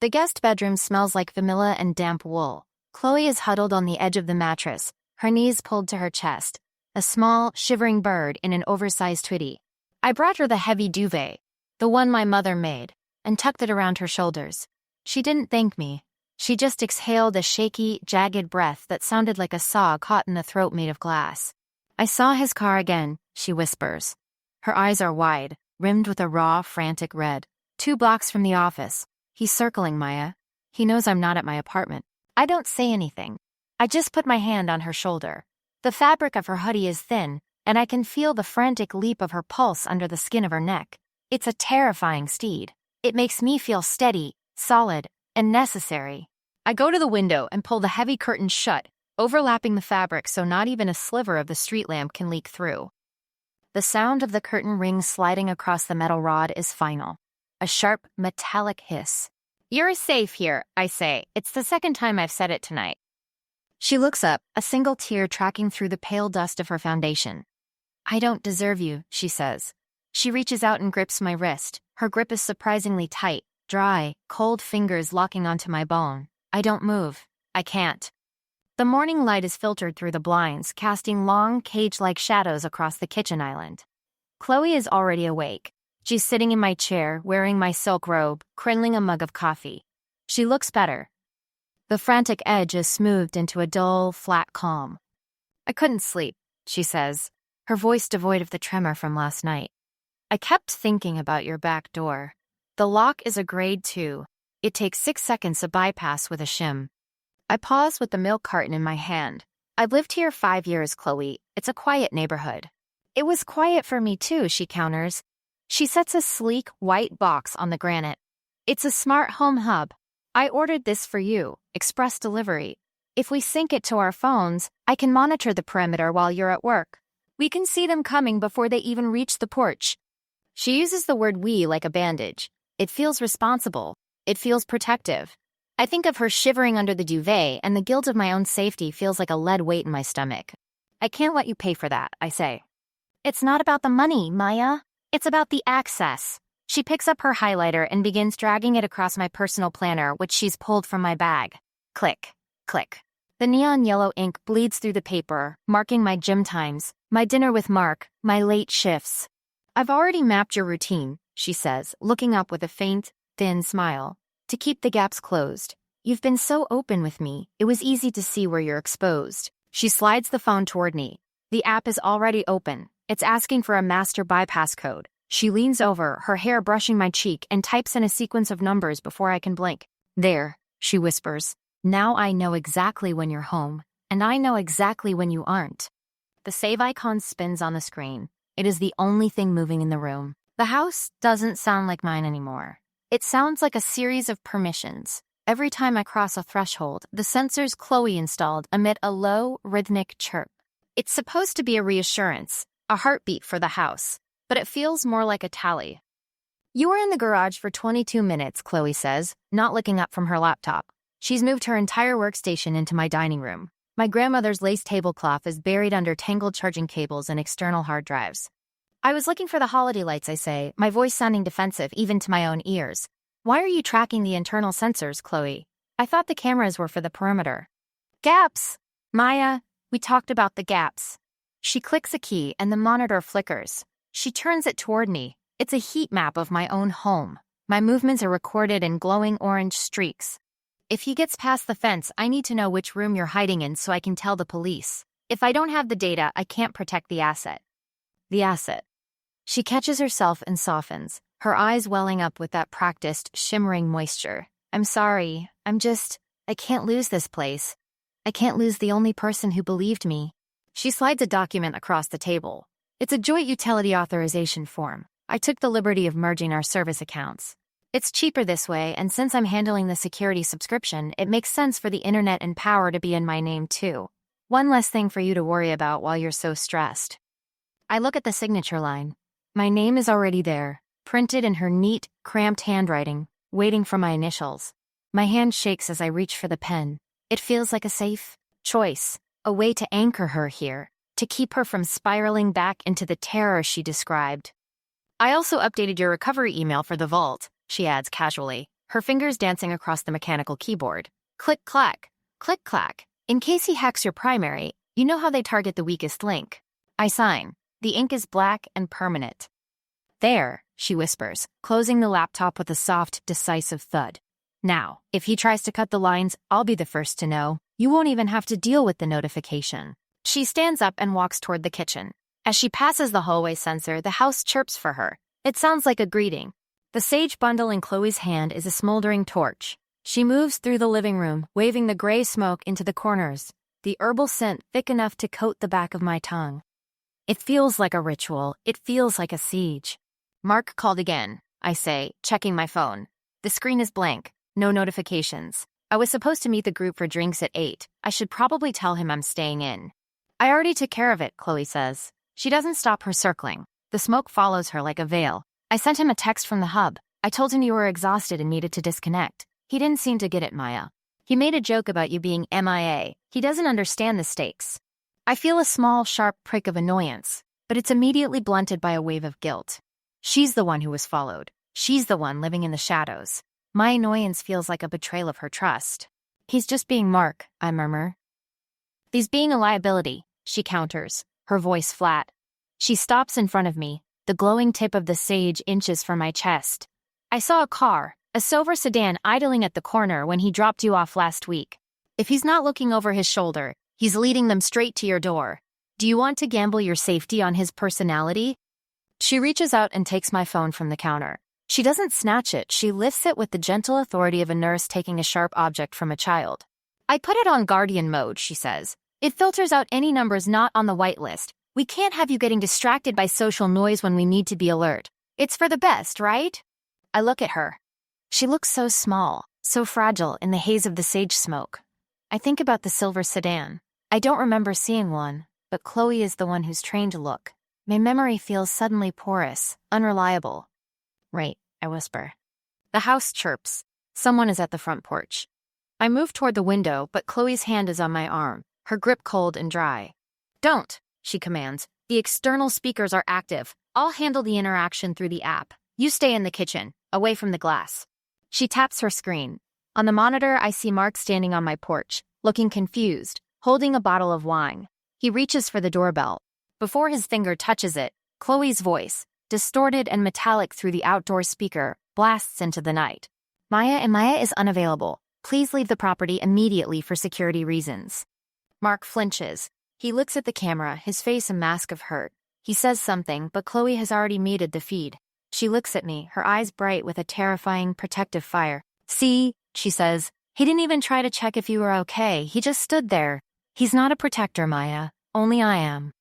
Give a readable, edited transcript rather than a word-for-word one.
The guest bedroom smells like vanilla and damp wool. Chloe is huddled on the edge of the mattress, her knees pulled to her chest, a small, shivering bird in an oversized hoodie. I brought her the heavy duvet, the one my mother made, and tucked it around her shoulders. She didn't thank me. She just exhaled a shaky, jagged breath that sounded like a saw caught in a throat made of glass. I saw his car again, she whispers. Her eyes are wide, rimmed with a raw, frantic red. 2 blocks from the office. He's circling Maya. He knows I'm not at my apartment. I don't say anything. I just put my hand on her shoulder. The fabric of her hoodie is thin, and I can feel the frantic leap of her pulse under the skin of her neck. It's a terrifying steed. It makes me feel steady, solid, and necessary. I go to the window and pull the heavy curtains shut, overlapping the fabric so not even a sliver of the street lamp can leak through. The sound of the curtain rings sliding across the metal rod is final. A sharp, metallic hiss. You're safe here, I say. It's the second time I've said it tonight. She looks up, a single tear tracking through the pale dust of her foundation. I don't deserve you, she says. She reaches out and grips my wrist. Her grip is surprisingly tight, dry, cold fingers locking onto my bone. I don't move. I can't. The morning light is filtered through the blinds, casting long, cage-like shadows across the kitchen island. Chloe is already awake. She's sitting in my chair, wearing my silk robe, cradling a mug of coffee. She looks better. The frantic edge is smoothed into a dull, flat calm. I couldn't sleep, she says, her voice devoid of the tremor from last night. I kept thinking about your back door. The lock is a grade 2. It takes 6 seconds to bypass with a shim. I pause with the milk carton in my hand. I've lived here 5 years, Chloe. It's a quiet neighborhood. It was quiet for me too, she counters. She sets a sleek, white box on the granite. It's a smart home hub. I ordered this for you, express delivery. If we sync it to our phones, I can monitor the perimeter while you're at work. We can see them coming before they even reach the porch. She uses the word we like a bandage. It feels responsible. It feels protective. I think of her shivering under the duvet, and the guilt of my own safety feels like a lead weight in my stomach. I can't let you pay for that, I say. It's not about the money, Maya. It's about the access. She picks up her highlighter and begins dragging it across my personal planner, which she's pulled from my bag. Click, click. The neon yellow ink bleeds through the paper, marking my gym times, my dinner with Mark, my late shifts. I've already mapped your routine, she says, looking up with a faint, thin smile. To keep the gaps closed. You've been so open with me, it was easy to see where you're exposed. She slides the phone toward me. The app is already open. It's asking for a master bypass code. She leans over, her hair brushing my cheek, and types in a sequence of numbers before I can blink. There, she whispers. Now I know exactly when you're home, and I know exactly when you aren't. The save icon spins on the screen. It is the only thing moving in the room. The house doesn't sound like mine anymore. It sounds like a series of permissions. Every time I cross a threshold, the sensors Chloe installed emit a low, rhythmic chirp. It's supposed to be a reassurance, a heartbeat for the house, but it feels more like a tally. You were in the garage for 22 minutes, Chloe says, not looking up from her laptop. She's moved her entire workstation into my dining room. My grandmother's lace tablecloth is buried under tangled charging cables and external hard drives. I was looking for the holiday lights, I say, my voice sounding defensive even to my own ears. Why are you tracking the internal sensors, Chloe? I thought the cameras were for the perimeter. Gaps! Maya, we talked about the gaps. She clicks a key and the monitor flickers. She turns it toward me. It's a heat map of my own home. My movements are recorded in glowing orange streaks. If he gets past the fence, I need to know which room you're hiding in so I can tell the police. If I don't have the data, I can't protect the asset. The asset. She catches herself and softens, her eyes welling up with that practiced, shimmering moisture. I'm sorry. I can't lose this place. I can't lose the only person who believed me. She slides a document across the table. It's a joint utility authorization form. I took the liberty of merging our service accounts. It's cheaper this way, and since I'm handling the security subscription, it makes sense for the internet and power to be in my name too. One less thing for you to worry about while you're so stressed. I look at the signature line. My name is already there, printed in her neat, cramped handwriting, waiting for my initials. My hand shakes as I reach for the pen. It feels like a safe choice, a way to anchor her here, to keep her from spiraling back into the terror she described. I also updated your recovery email for the vault, she adds casually. her fingers dancing across the mechanical keyboard. Click, clack, click, clack. In case he hacks your primary, you know how they target the weakest link. I sign. The ink is black and permanent. There, she whispers, closing the laptop with a soft, decisive thud. Now, if he tries to cut the lines, I'll be the first to know. You won't even have to deal with the notification. She stands up and walks toward the kitchen. As she passes the hallway sensor, the house chirps for her. It sounds like a greeting. The sage bundle in Chloe's hand is a smoldering torch. She moves through the living room, waving the gray smoke into the corners, the herbal scent thick enough to coat the back of my tongue. It feels like a ritual. It feels like a siege. Mark called again, I say, checking my phone. The screen is blank. No notifications. I was supposed to meet the group for drinks at 8. I should probably tell him I'm staying in. I already took care of it, Chloe says. She doesn't stop her circling. The smoke follows her like a veil. I sent him a text from the hub. I told him you were exhausted and needed to disconnect. He didn't seem to get it, Maya. He made a joke about you being MIA. He doesn't understand the stakes. I feel a small, sharp prick of annoyance, but it's immediately blunted by a wave of guilt. She's the one who was followed. She's the one living in the shadows. My annoyance feels like a betrayal of her trust. He's just being Mark, I murmur. He's being a liability, she counters, her voice flat. She stops in front of me, the glowing tip of the sage inches from my chest. I saw a car, a silver sedan idling at the corner when he dropped you off last week. If he's not looking over his shoulder, he's leading them straight to your door. Do you want to gamble your safety on his personality? She reaches out and takes my phone from the counter. She doesn't snatch it, she lifts it with the gentle authority of a nurse taking a sharp object from a child. I put it on guardian mode, she says. It filters out any numbers not on the whitelist. We can't have you getting distracted by social noise when we need to be alert. It's for the best, right? I look at her. She looks so small, so fragile in the haze of the sage smoke. I think about the silver sedan. I don't remember seeing one, but Chloe is the one who's trained to look. My memory feels suddenly porous, unreliable. Right, I whisper. The house chirps. Someone is at the front porch. I move toward the window, but Chloe's hand is on my arm, her grip cold and dry. Don't, she commands. The external speakers are active. I'll handle the interaction through the app. You stay in the kitchen, away from the glass. She taps her screen. On the monitor, I see Mark standing on my porch, looking confused, holding a bottle of wine. He reaches for the doorbell. Before his finger touches it, Chloe's voice, distorted and metallic through the outdoor speaker, blasts into the night. Maya is unavailable. Please leave the property immediately for security reasons. Mark flinches. He looks at the camera, his face a mask of hurt. He says something, but Chloe has already muted the feed. She looks at me, her eyes bright with a terrifying, protective fire. See, she says, he didn't even try to check if you were okay. He just stood there. He's not a protector, Maya. Only I am.